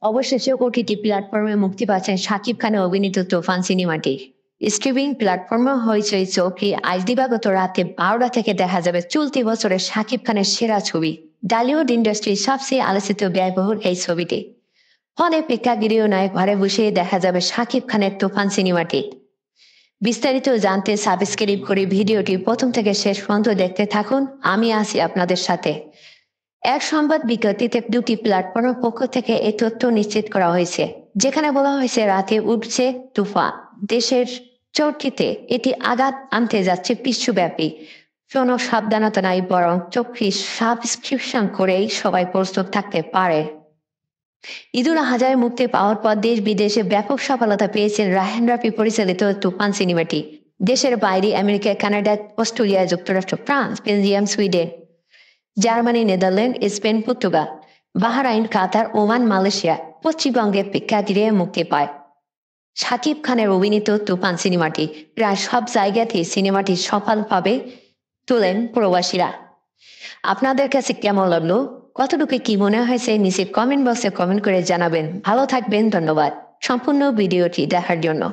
অবশেষে ওটিটি প্ল্যাটফর্মে মুক্তি পাচ্ছেন শাকিব খানের অভিনীত তুফান সিনেমাটি। স্ট্রিমিং প্ল্যাটফর্মে হইচই চৌকি আজ দিবাগত রাতে 12টা থেকে দেখা যাবে চলতি বছরের শাকিব খানের সেরা ছবি। ডালিউড ইন্ডাস্ট্রির সবচেয়ে আলোচিত ব্যয়বহুল এই ছবিটি। ফলে প্রেক্ষাগৃহ নয়, ঘরে বসে দেখা যাবে শাকিব খানের তুফান সিনেমাটি। বিস্তারিত জানতে সাবস্ক্রাইব করে ভিডিওটি প্রথম থেকে শেষ পর্যন্ত দেখতে থাকুন। আমি আছি আপনাদের সাথে। এক সংবাদ বিজ্ঞপ্তিতে দুটি প্ল্যাটফর্মের পক্ষ থেকে এই তথ্য নিশ্চিত করা হয়েছে, যেখানে বলা হয়েছে রাতে উঠছে তুফান। দেশের চর্চিতে এটি আঘাত আনতে যাচ্ছে বিশ্বব্যাপী। কোনো সাবধানতা নাই, বরং চোখে সাবস্ক্রিপশন করেই সবাই প্রস্তুত থাকতে পারে। ঈদুল আজহায় মুক্তি পাওয়ার পর দেশ বিদেশে ব্যাপক সফলতা পেয়েছেন রায়হান রাফি পরিচালিত তুফান সিনেমাটি। দেশের বাইরে আমেরিকা, কানাডা, অস্ট্রেলিয়া, যুক্তরাষ্ট্র, France, Belgium, Sweden, Germany, Netherland, Spain, Portugal, Bahrain, Qatar, Oman, Malaysia, পশ্চিমবঙ্গে প্রেক্ষাগৃহে মুক্তি পায় শাকিব খানের অভিনীত তুফান সিনেমাটি। প্রায় সব জায়গাতেই সিনেমাটি সফলভাবে তোলেন প্রবাসীরা। আপনাদের কাছে কেমন লাগলো, কতটুকু কি মনে হয়েছে নিচে কমেন্ট বক্সে কমেন্ট করে জানাবেন। ভালো থাকবেন, ধন্যবাদ সম্পূর্ণ ভিডিওটি দেখার জন্য।